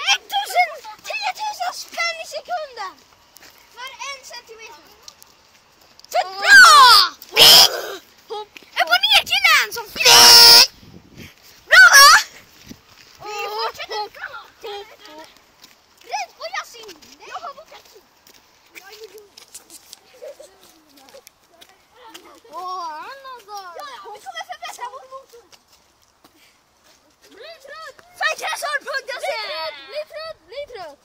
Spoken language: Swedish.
10 000 spänn i sekunden! För 1 centimeter. Så bra! Jag går ner till den som flyger. Bra va? Vi fortsätter. Rädd på Yasin. Jag har bokat tid. Vi kommer förbättra vår motor. Fighterasol.se. Bli trött.